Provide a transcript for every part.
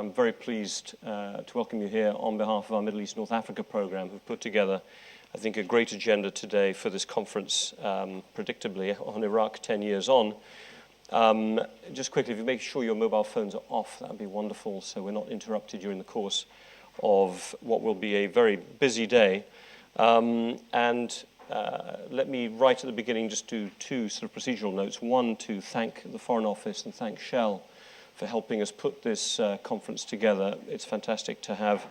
I'm very pleased to welcome you here on behalf of our Middle East North Africa program, who've put together, I think, a great agenda today for this conference, predictably, on Iraq 10 years on. Just quickly, if you make sure your mobile phones are off, that would be wonderful, so we're not interrupted during the course of what will be a very busy day. Let me, right at the beginning, just do two sort of procedural notes. One, to thank the Foreign Office and thank Shell for helping us put this conference together. It's fantastic to have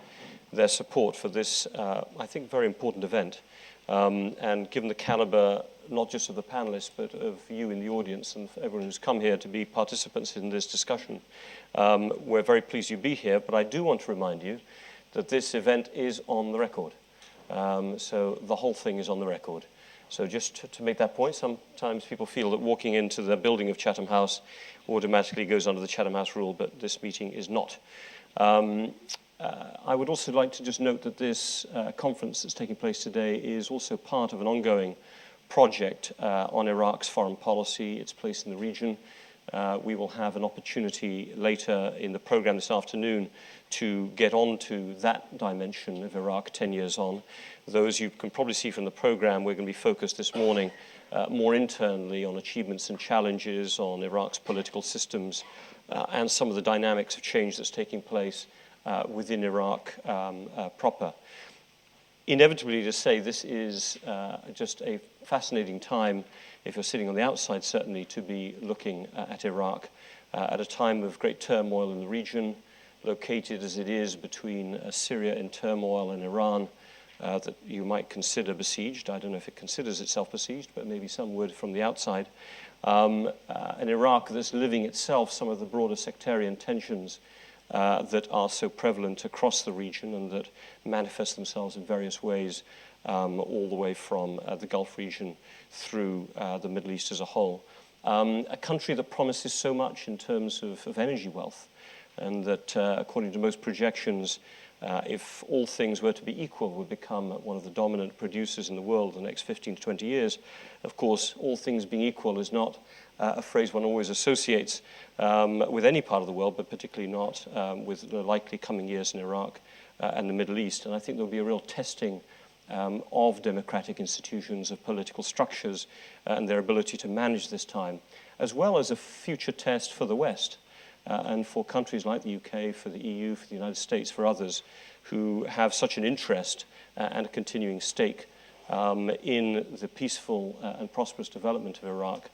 their support for this, I think, very important event. And given the caliber, not just of the panelists, but of you in the audience and everyone who's come here to be participants in this discussion, we're very pleased you be here. But I do want to remind you that this event is on the record. So the whole thing is on the record. So just to make that point, sometimes people feel that walking into the building of Chatham House automatically goes under the Chatham House rule, but this meeting is not. I would also like to just note that this conference that's taking place today is also part of an ongoing project on Iraq's foreign policy, its place in the region. We will have an opportunity later in the program this afternoon to get on to that dimension of Iraq 10 years on. Those you can probably see from the program, we're going to be focused this morning more internally on achievements and challenges, on Iraq's political systems, and some of the dynamics of change that's taking place within Iraq proper. Inevitably to say, this is just a fascinating time, if you're sitting on the outside certainly, to be looking at Iraq at a time of great turmoil in the region, located as it is between Syria in turmoil and Iran, that you might consider besieged. I don't know if it considers itself besieged, but maybe some would from the outside. An Iraq that's living itself some of the broader sectarian tensions that are so prevalent across the region and that manifest themselves in various ways all the way from the Gulf region through the Middle East as a whole. A country that promises so much in terms of energy wealth, and that according to most projections, if all things were to be equal, would become one of the dominant producers in the world in the next 15 to 20 years. Of course, all things being equal is not a phrase one always associates with any part of the world, but particularly not with the likely coming years in Iraq and the Middle East. And I think there'll be a real testing of democratic institutions, of political structures, and their ability to manage this time, as well as a future test for the West. And for countries like the UK, for the EU, for the United States, for others who have such an interest and a continuing stake in the peaceful and prosperous development of Iraq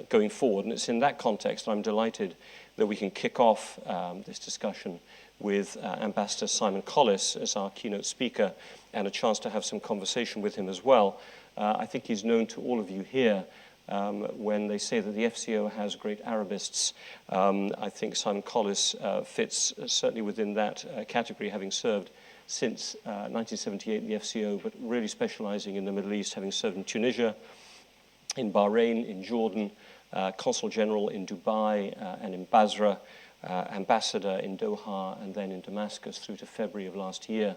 going forward. And it's in that context I'm delighted that we can kick off this discussion with Ambassador Simon Collis as our keynote speaker, and a chance to have some conversation with him as well. I think he's known to all of you here. When they say that the FCO has great Arabists, I think Simon Collis fits certainly within that category, having served since 1978 in the FCO, but really specializing in the Middle East, having served in Tunisia, in Bahrain, in Jordan, Consul General in Dubai and in Basra, Ambassador in Doha, and then in Damascus through to February of last year,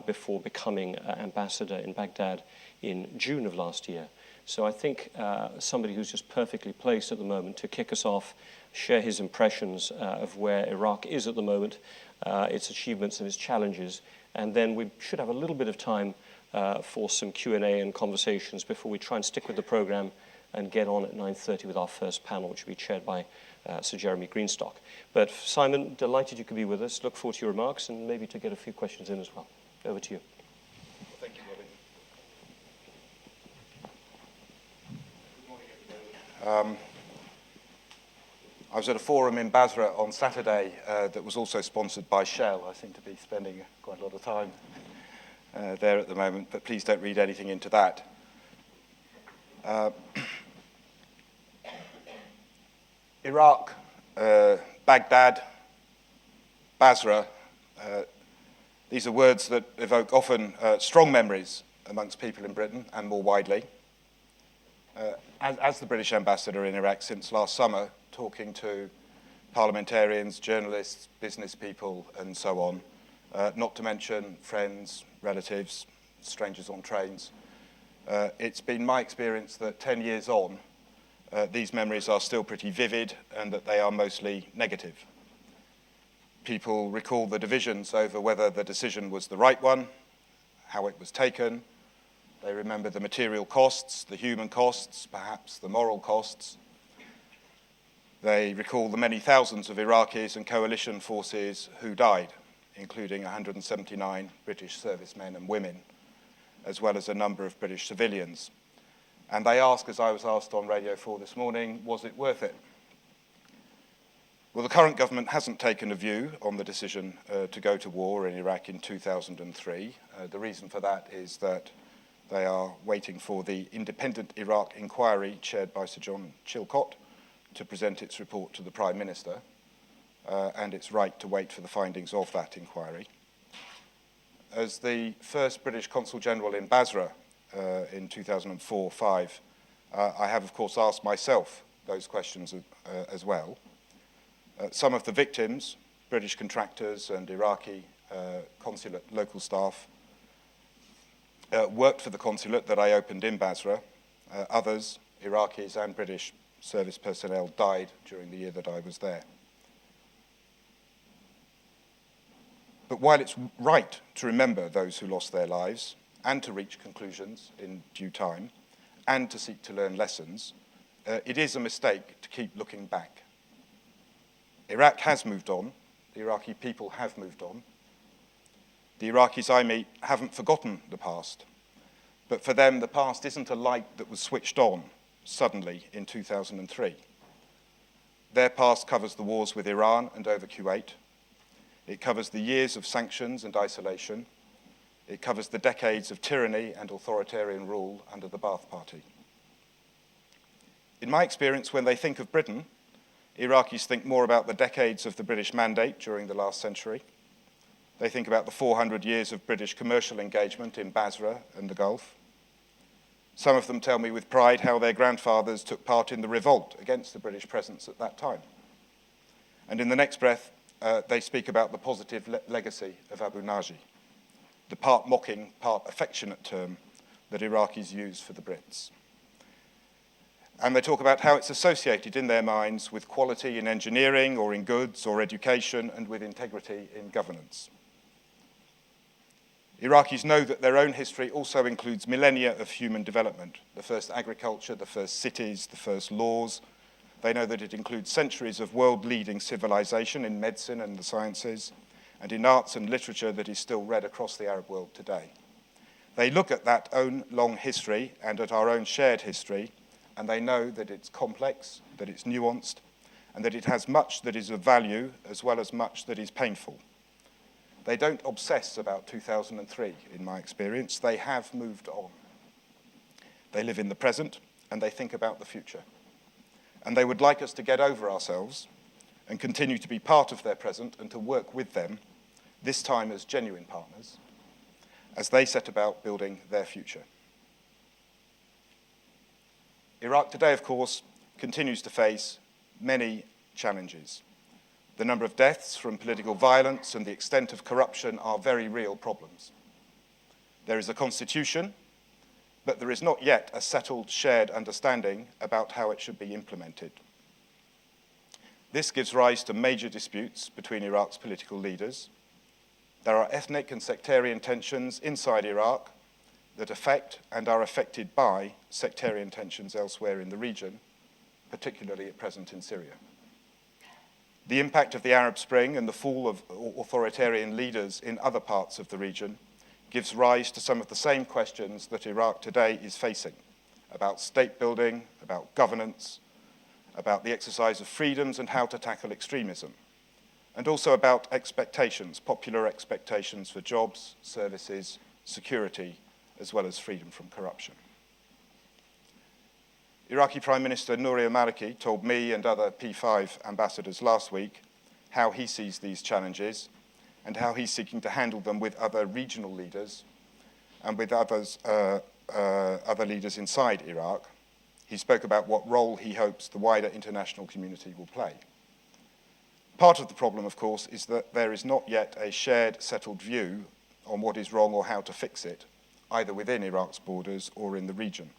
before becoming Ambassador in Baghdad in June of last year. So I think somebody who's just perfectly placed at the moment to kick us off, share his impressions of where Iraq is at the moment, its achievements and its challenges, and then we should have a little bit of time for some Q&A and conversations before we try and stick with the program and get on at 9:30 with our first panel, which will be chaired by Sir Jeremy Greenstock. But Simon, delighted you could be with us. Look forward to your remarks and maybe to get a few questions in as well. Over to you. Thank you, Robin. I was at a forum in Basra on Saturday that was also sponsored by Shell. I seem to be spending quite a lot of time there at the moment, but please don't read anything into that. Iraq, Baghdad, Basra, these are words that evoke often strong memories amongst people in Britain and more widely. As the British ambassador in Iraq since last summer, talking to parliamentarians, journalists, business people, and so on, not to mention friends, relatives, strangers on trains, it's been my experience that 10 years on, these memories are still pretty vivid and that they are mostly negative. People recall the divisions over whether the decision was the right one, how it was taken. They remember the material costs, the human costs, perhaps the moral costs. They recall the many thousands of Iraqis and coalition forces who died, including 179 British servicemen and women, as well as a number of British civilians. And they ask, as I was asked on Radio 4 this morning, was it worth it? Well, the current government hasn't taken a view on the decision to go to war in Iraq in 2003. The reason for that is that they are waiting for the independent Iraq inquiry chaired by Sir John Chilcot to present its report to the Prime Minister, and it's right to wait for the findings of that inquiry. As the first British Consul General in Basra in 2004-05, I have, of course, asked myself those questions as well. Some of the victims, British contractors and Iraqi consulate local staff, worked for the consulate that I opened in Basra. Others, Iraqis and British service personnel, died during the year that I was there. But while it's right to remember those who lost their lives and to reach conclusions in due time and to seek to learn lessons, it is a mistake to keep looking back. Iraq has moved on. The Iraqi people have moved on. The Iraqis I meet haven't forgotten the past. But for them, the past isn't a light that was switched on suddenly in 2003. Their past covers the wars with Iran and over Kuwait. It covers the years of sanctions and isolation. It covers the decades of tyranny and authoritarian rule under the Ba'ath Party. In my experience, when they think of Britain, Iraqis think more about the decades of the British Mandate during the last century. They think about the 400 years of British commercial engagement in Basra and the Gulf. Some of them tell me with pride how their grandfathers took part in the revolt against the British presence at that time. And in the next breath, they speak about the positive legacy of Abu Naji, the part mocking, part affectionate term that Iraqis use for the Brits. And they talk about how it's associated in their minds with quality in engineering or in goods or education and with integrity in governance. Iraqis know that their own history also includes millennia of human development, the first agriculture, the first cities, the first laws. They know that it includes centuries of world-leading civilization in medicine and the sciences, and in arts and literature that is still read across the Arab world today. They look at that own long history and at our own shared history, and they know that it's complex, that it's nuanced, and that it has much that is of value as well as much that is painful. They don't obsess about 2003, in my experience. They have moved on. They live in the present, and they think about the future. And they would like us to get over ourselves and continue to be part of their present and to work with them, this time as genuine partners, as they set about building their future. Iraq today, of course, continues to face many challenges. The number of deaths from political violence and the extent of corruption are very real problems. There is a constitution, but there is not yet a settled, shared understanding about how it should be implemented. This gives rise to major disputes between Iraq's political leaders. There are ethnic and sectarian tensions inside Iraq that affect and are affected by sectarian tensions elsewhere in the region, particularly at present in Syria. The impact of the Arab Spring and the fall of authoritarian leaders in other parts of the region gives rise to some of the same questions that Iraq today is facing about state building, about governance, about the exercise of freedoms and how to tackle extremism, and also about expectations, popular expectations for jobs, services, security, as well as freedom from corruption. Iraqi Prime Minister Nouri al-Maliki told me and other P5 ambassadors last week how he sees these challenges and how he's seeking to handle them with other regional leaders and with other leaders inside Iraq. He spoke about what role he hopes the wider international community will play. Part of the problem, of course, is that there is not yet a shared, settled view on what is wrong or how to fix it, either within Iraq's borders or in the region.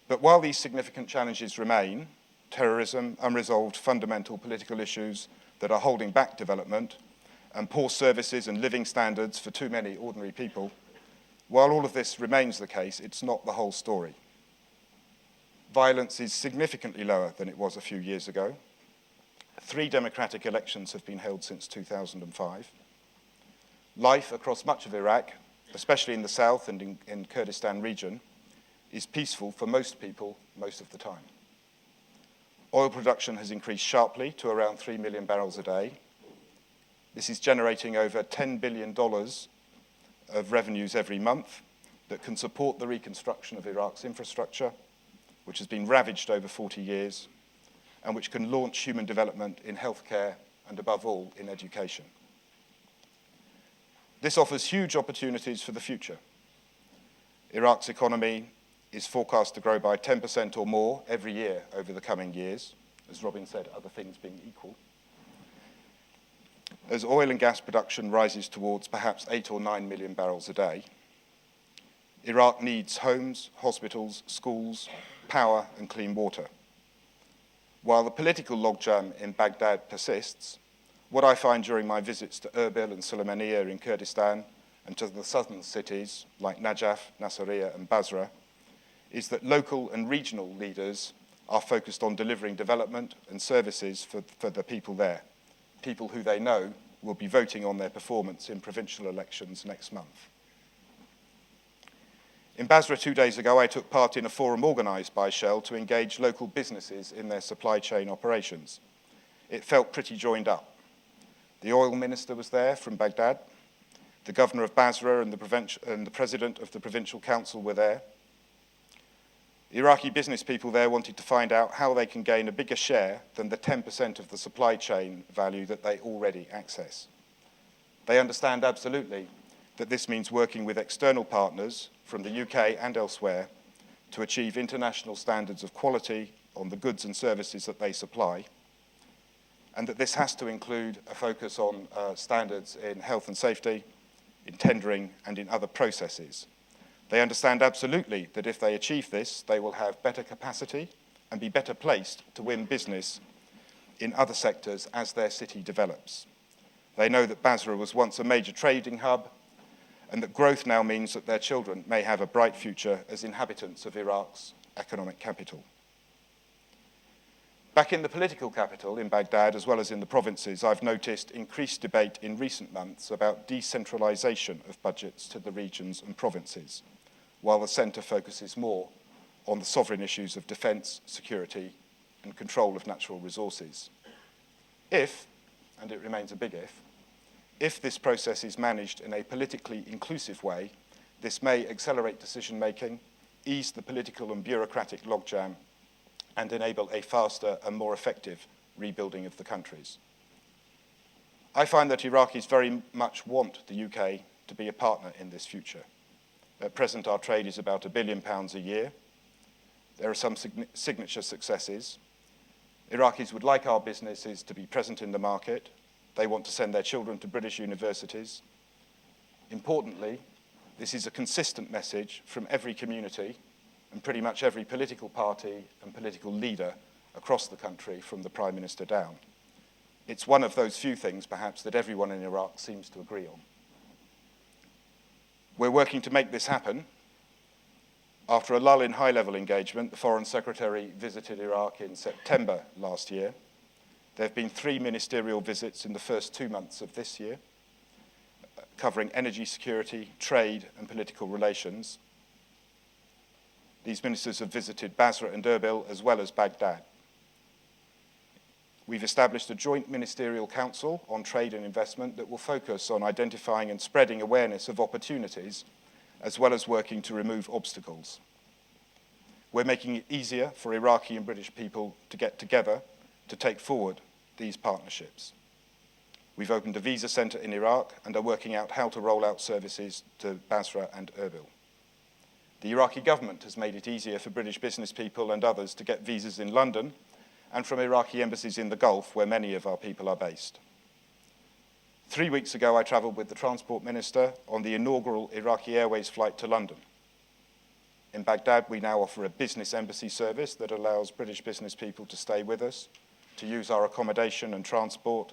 But while these significant challenges remain, terrorism, unresolved fundamental political issues, that are holding back development, and poor services and living standards for too many ordinary people, while all of this remains the case, it's not the whole story. Violence is significantly lower than it was a few years ago. 3 democratic elections have been held since 2005. Life across much of Iraq, especially in the south and in Kurdistan region, is peaceful for most people most of the time. Oil production has increased sharply to around 3 million barrels a day. This is generating over $10 billion of revenues every month that can support the reconstruction of Iraq's infrastructure, which has been ravaged over 40 years, and which can launch human development in healthcare and, above all, in education. This offers huge opportunities for the future. Iraq's economy is forecast to grow by 10% or more every year over the coming years, as Robin said, other things being equal, as oil and gas production rises towards perhaps 8 or 9 million barrels a day. Iraq needs homes, hospitals, schools, power, and clean water. While the political logjam in Baghdad persists, what I find during my visits to Erbil and Sulaymaniyah in Kurdistan and to the southern cities like Najaf, Nasiriyah, and Basra is that local and regional leaders are focused on delivering development and services for the people there, people who they know will be voting on their performance in provincial elections next month. In Basra 2 days ago, I took part in a forum organised by Shell to engage local businesses in their supply chain operations. It felt pretty joined up. The oil minister was there from Baghdad. The governor of Basra and the president of the provincial council were there. Iraqi business people there wanted to find out how they can gain a bigger share than the 10% of the supply chain value that they already access. They understand absolutely that this means working with external partners from the UK and elsewhere to achieve international standards of quality on the goods and services that they supply, and that this has to include a focus on standards in health and safety, in tendering, and in other processes. They understand absolutely that if they achieve this, they will have better capacity and be better placed to win business in other sectors as their city develops. They know that Basra was once a major trading hub, and that growth now means that their children may have a bright future as inhabitants of Iraq's economic capital. Back in the political capital, in Baghdad, as well as in the provinces, I've noticed increased debate in recent months about decentralization of budgets to the regions and provinces, while the centre focuses more on the sovereign issues of defence, security, and control of natural resources. If, and it remains a big if this process is managed in a politically inclusive way, this may accelerate decision-making, ease the political and bureaucratic logjam, and enable a faster and more effective rebuilding of the countries. I find that Iraqis very much want the UK to be a partner in this future. At present, our trade is about £1 billion a year. There are some signature successes. Iraqis would like our businesses to be present in the market. They want to send their children to British universities. Importantly, this is a consistent message from every community and pretty much every political party and political leader across the country, from the Prime Minister down. It's one of those few things, perhaps, that everyone in Iraq seems to agree on. We're working to make this happen. After a lull in high-level engagement, the Foreign Secretary visited Iraq in September last year. There have been 3 ministerial visits in the first 2 months of this year, covering energy security, trade, and political relations. These ministers have visited Basra and Erbil, as well as Baghdad. We've established a joint ministerial council on trade and investment that will focus on identifying and spreading awareness of opportunities, as well as working to remove obstacles. We're making it easier for Iraqi and British people to get together to take forward these partnerships. We've opened a visa centre in Iraq and are working out how to roll out services to Basra and Erbil. The Iraqi government has made it easier for British business people and others to get visas in London and from Iraqi embassies in the Gulf, where many of our people are based. 3 weeks ago, I travelled with the Transport Minister on the inaugural Iraqi Airways flight to London. In Baghdad, we now offer a business embassy service that allows British business people to stay with us, to use our accommodation and transport,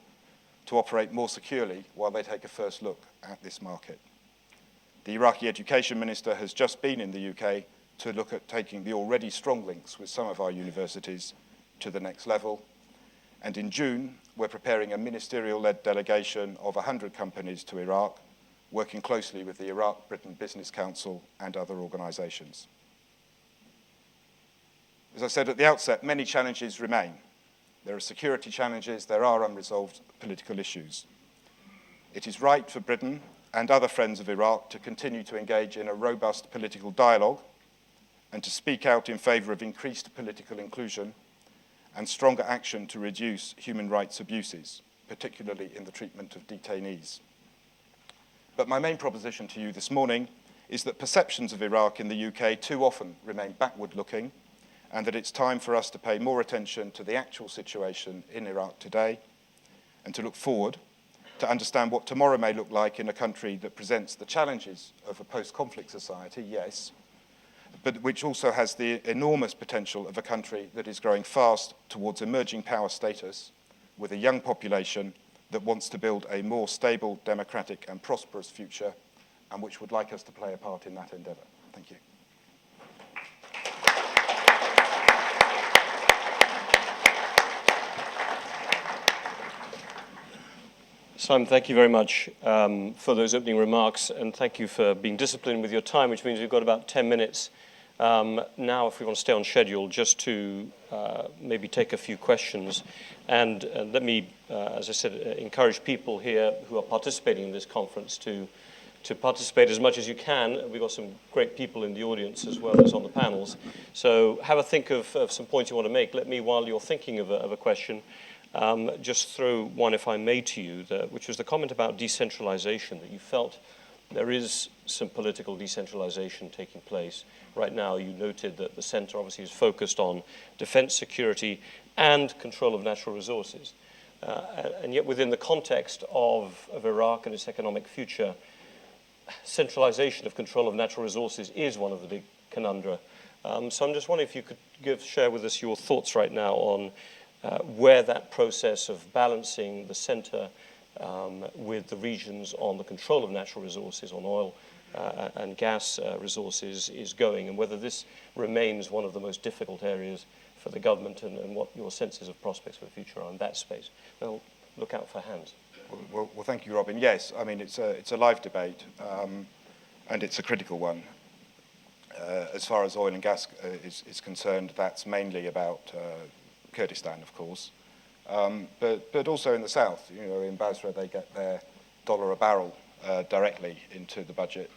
to operate more securely while they take a first look at this market. The Iraqi Education Minister has just been in the UK to look at taking the already strong links with some of our universities to the next level. And in June, we're preparing a ministerial-led delegation of 100 companies to Iraq, working closely with the Iraq-Britain Business Council and other organisations. As I said at the outset, many challenges remain. There are security challenges, there are unresolved political issues. It is right for Britain and other friends of Iraq to continue to engage in a robust political dialogue and to speak out in favour of increased political inclusion and stronger action to reduce human rights abuses, particularly in the treatment of detainees. But my main proposition to you this morning is that perceptions of Iraq in the UK too often remain backward-looking, and that it's time for us to pay more attention to the actual situation in Iraq today and to look forward to understand what tomorrow may look like in a country that presents the challenges of a post-conflict society, yes, but which also has the enormous potential of a country that is growing fast towards emerging power status with a young population that wants to build a more stable, democratic and prosperous future, and which would like us to play a part in that endeavour. Thank you. Simon, thank you very much for those opening remarks, and thank you for being disciplined with your time, which means we've got about 10 minutes now, if we want to stay on schedule, just to maybe take a few questions. And let me, as I said, encourage people here who are participating in this conference to participate as much as you can. We've got some great people in the audience as well as on the panels. So have a think of some points you want to make. Let me, while you're thinking of a question, just throw one, if I may, to you, which was the comment about decentralization, that you felt there is some political decentralization taking place. Right now, you noted that the centre obviously is focused on defence, security, and control of natural resources. And yet within the context of Iraq and its economic future, centralization of control of natural resources is one of the big conundra. So I'm just wondering if you could share with us your thoughts right now on where that process of balancing the centre with the regions on the control of natural resources, on oil and gas resources, is going, and whether this remains one of the most difficult areas for the government, and what your senses of prospects for the future are in that space. Well, look out for hands. Well, thank you, Robin. Yes, I mean, it's a live debate, and it's a critical one. As far as oil and gas is concerned, that's mainly about Kurdistan, of course, but also in the south. You know, in Basra, they get their $1 a barrel directly into the budget,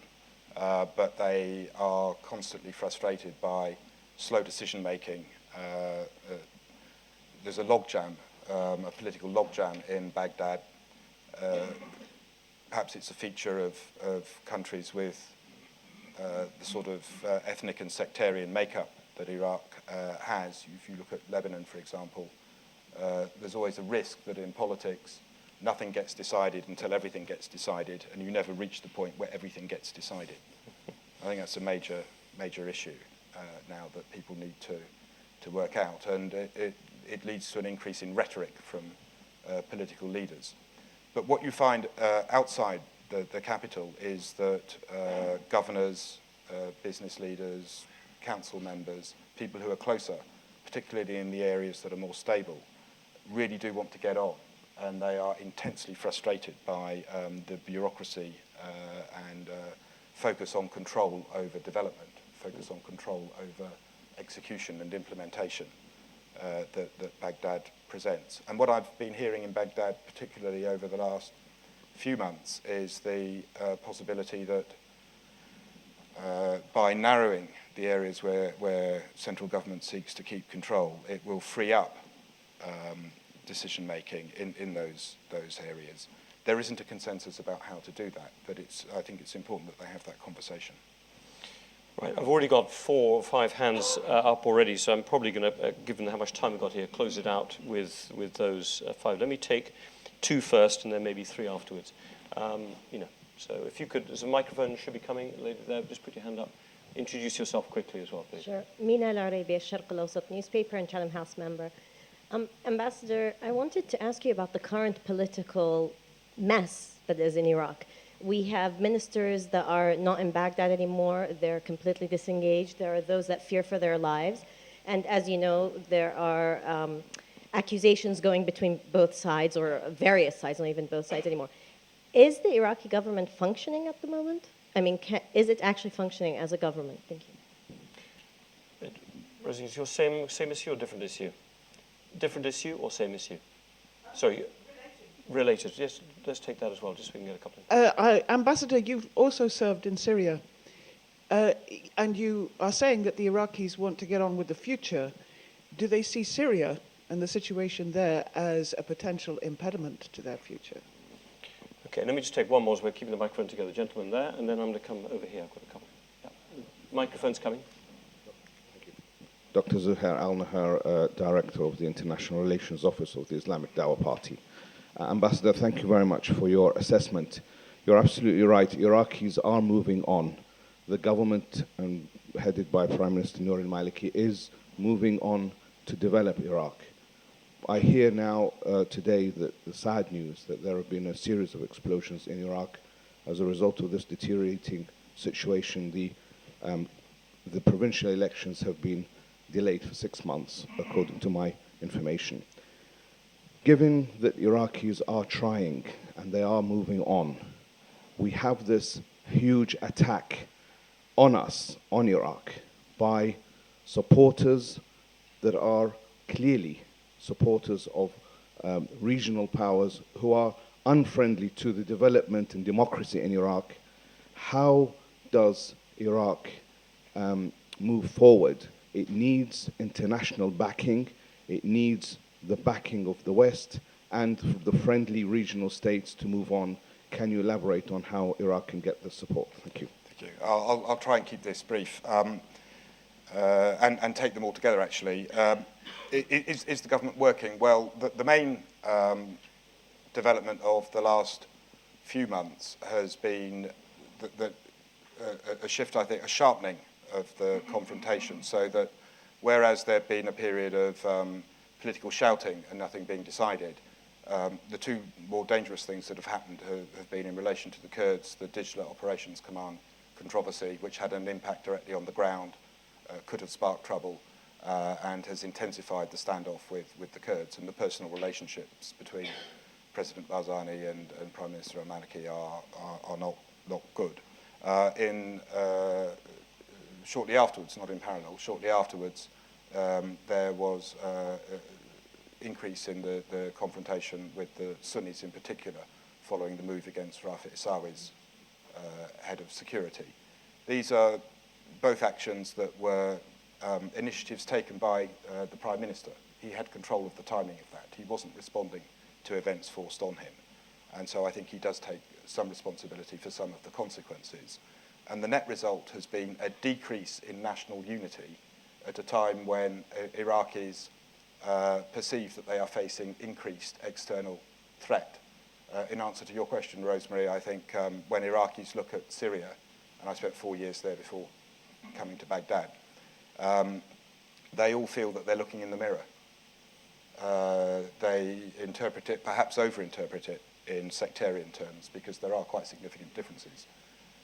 but they are constantly frustrated by slow decision-making. There's a logjam, a political logjam in Baghdad. Perhaps it's a feature of countries with the sort of ethnic and sectarian makeup that Iraq has. If you look at Lebanon, for example, there's always a risk that in politics nothing gets decided until everything gets decided, and you never reach the point where everything gets decided. I think that's a major issue now that people need to work out, and it leads to an increase in rhetoric from political leaders. But what you find outside the capital is that governors, business leaders, council members, people who are closer, particularly in the areas that are more stable, really do want to get on, and they are intensely frustrated by the bureaucracy and focus on control over development, focus on control over execution and implementation that Baghdad presents. And what I've been hearing in Baghdad, particularly over the last few months, is the possibility that by narrowing the areas where central government seeks to keep control, it will free up decision-making in those areas. There isn't a consensus about how to do that, but I think it's important that they have that conversation. Right, I've already got 4 or 5 hands up already, so I'm probably going to, given how much time we've got here, close it out with those 5. Let me take 2 first, and then maybe 3 afterwards. So if you could, there's a microphone should be coming, lady there, just put your hand up. Introduce yourself quickly as well, please. Sure. Mina Al-Arabi, الشرق الأوسط newspaper and Chatham House member. Ambassador, I wanted to ask you about the current political mess that is in Iraq. We have ministers that are not in Baghdad anymore. They're completely disengaged. There are those that fear for their lives. And as you know, there are accusations going between both sides, or various sides, not even both sides anymore. Is the Iraqi government functioning at the moment? I mean, is it actually functioning as a government? Thank you. Rosie, is your same issue or different issue? Different issue or same issue? Sorry, related. Yes, let's take that as well, just so we can get a couple of... Ambassador, you've also served in Syria, and you are saying that the Iraqis want to get on with the future. Do they see Syria and the situation there as a potential impediment to their future? Okay, let me just take one more as we're keeping the microphone together. Gentleman there, and then I'm going to come over here. I've got a couple. Yeah. Microphone's coming. Dr. Zuhair Al-Nahar, Director of the International Relations Office of the Islamic Dawah Party. Ambassador, thank you very much for your assessment. You're absolutely right. Iraqis are moving on. The government, headed by Prime Minister Nouri al-Maliki, is moving on to develop Iraq. I hear now today that the sad news that there have been a series of explosions in Iraq as a result of this deteriorating situation. The provincial elections have been delayed for 6 months, according to my information. Given that Iraqis are trying and they are moving on, we have this huge attack on us, on Iraq, by supporters that are clearly supporters of regional powers who are unfriendly to the development and democracy in Iraq. How does Iraq move forward? It needs international backing. It needs the backing of the West and the friendly regional states to move on. Can you elaborate on how Iraq can get the support? Thank you. Thank you. I'll try and keep this brief and take them all together, actually. Is the government working? Well, the main development of the last few months has been a shift, I think, a sharpening of the confrontation, so that whereas there had been a period of political shouting and nothing being decided, the two more dangerous things that have happened have been in relation to the Kurds, the Digital Operations Command controversy, which had an impact directly on the ground, could have sparked trouble, and has intensified the standoff with the Kurds, and the personal relationships between President Barzani and Prime Minister al-Maliki are not good. Shortly afterwards, not in parallel, shortly afterwards, there was increase in the confrontation with the Sunnis in particular, following the move against Rafi Isawi's head of security. These are both actions that were initiatives taken by the Prime Minister. He had control of the timing of that. He wasn't responding to events forced on him. And so I think he does take some responsibility for some of the consequences. And the net result has been a decrease in national unity at a time when Iraqis perceive that they are facing increased external threat. In answer to your question, Rosemary, I think when Iraqis look at Syria, and I spent 4 years there before coming to Baghdad, they all feel that they're looking in the mirror. They interpret it, perhaps over-interpret it, in sectarian terms, because there are quite significant differences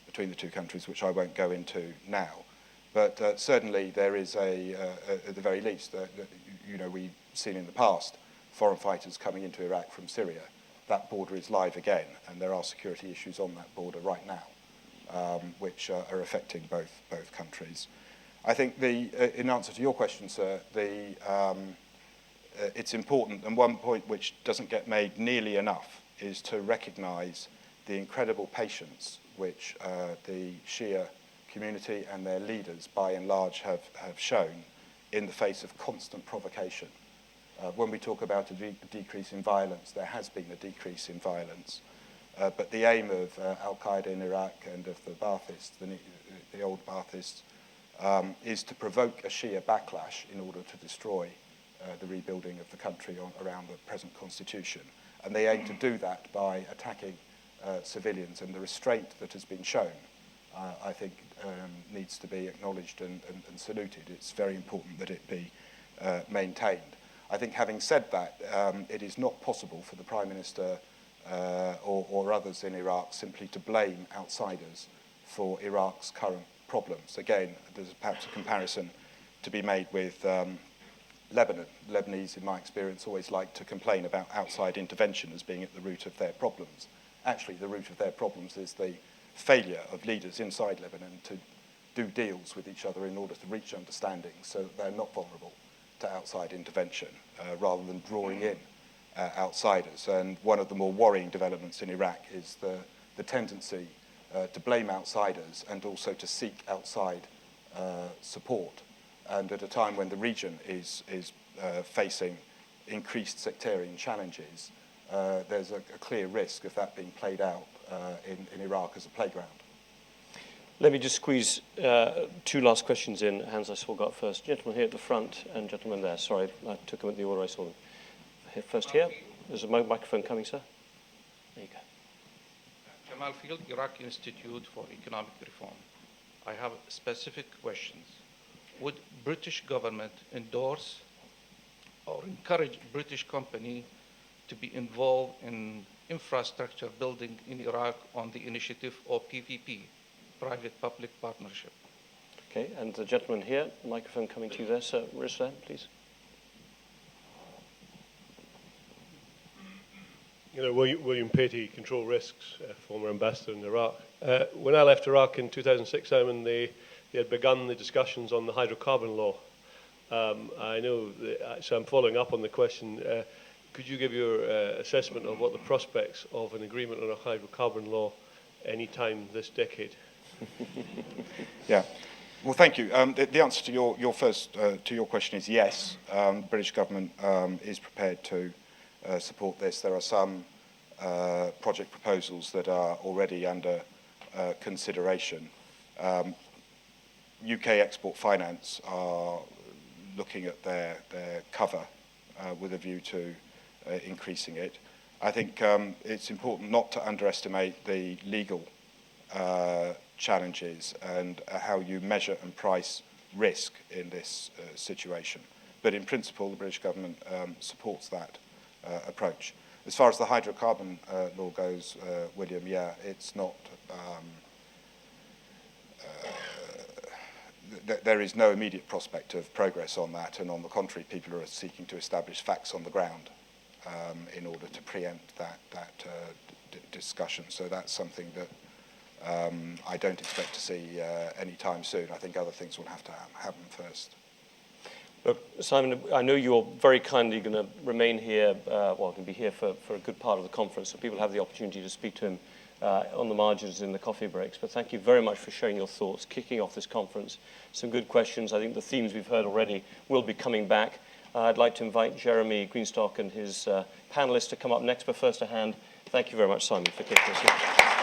between the two countries, which I won't go into now. But certainly there is at the very least, we've seen in the past foreign fighters coming into Iraq from Syria. That border is live again, and there are security issues on that border right now, which are affecting both countries. I think in answer to your question, sir, it's important, and one point which doesn't get made nearly enough is to recognise the incredible patience which the Shia community and their leaders, by and large, have shown in the face of constant provocation. When we talk about a decrease in violence, there has been a decrease in violence. But the aim of al-Qaeda in Iraq and of the Baathists, the old Baathists, is to provoke a Shia backlash in order to destroy the rebuilding of the country around the present constitution. And they aim to do that by attacking civilians, and the restraint that has been shown, I think, needs to be acknowledged and saluted. It's very important that it be maintained. I think having said that, it is not possible for the Prime Minister or others in Iraq simply to blame outsiders for Iraq's current problems. Again, there's perhaps a comparison to be made with Lebanon. Lebanese, in my experience, always like to complain about outside intervention as being at the root of their problems. Actually, the root of their problems is the failure of leaders inside Lebanon to do deals with each other in order to reach understanding so that they're not vulnerable to outside intervention, rather than drawing in outsiders. And one of the more worrying developments in Iraq is the tendency to blame outsiders and also to seek outside support. And at a time when the region is facing increased sectarian challenges, there's a clear risk of that being played out in Iraq as a playground. Let me just squeeze two last questions in. Hands I saw got first. Gentleman here at the front and gentleman there. Sorry, I took them at the order I saw them. First here. There's a microphone coming, sir. There you go. Jamal Field, Iraqi Institute for Economic Reform. I have specific questions. Would British government endorse or encourage British company to be involved in infrastructure building in Iraq on the initiative of PPP, private-public partnership? Okay, and the gentleman here, microphone coming to you there, sir. Ruslan, please. You know, William Patey, Control Risks, former ambassador in Iraq. When I left Iraq in 2006, Simon, they had begun the discussions on the hydrocarbon law. I know, so I'm following up on the question. Could you give your assessment of what the prospects of an agreement on a hydrocarbon law any time this decade? Yeah. Well, thank you. The answer to your question is yes. The British government is prepared to support this. There are some project proposals that are already under consideration. UK Export Finance are looking at their cover with a view to increasing it. I think it's important not to underestimate the legal challenges and how you measure and price risk in this situation. But in principle, the British government supports that approach. As far as the hydrocarbon law goes, William, yeah, it's not. There is no immediate prospect of progress on that, and on the contrary, people are seeking to establish facts on the ground in order to preempt that discussion. So that's something that I don't expect to see anytime soon. I think other things will have to happen first. Look, Simon, I know you're very kindly going to remain here, going to be here for a good part of the conference, so people have the opportunity to speak to him on the margins in the coffee breaks. But thank you very much for sharing your thoughts, kicking off this conference. Some good questions. I think the themes we've heard already will be coming back. I'd like to invite Jeremy Greenstock and his panelists to come up next, but first a hand. Thank you very much, Simon, for kicking us off.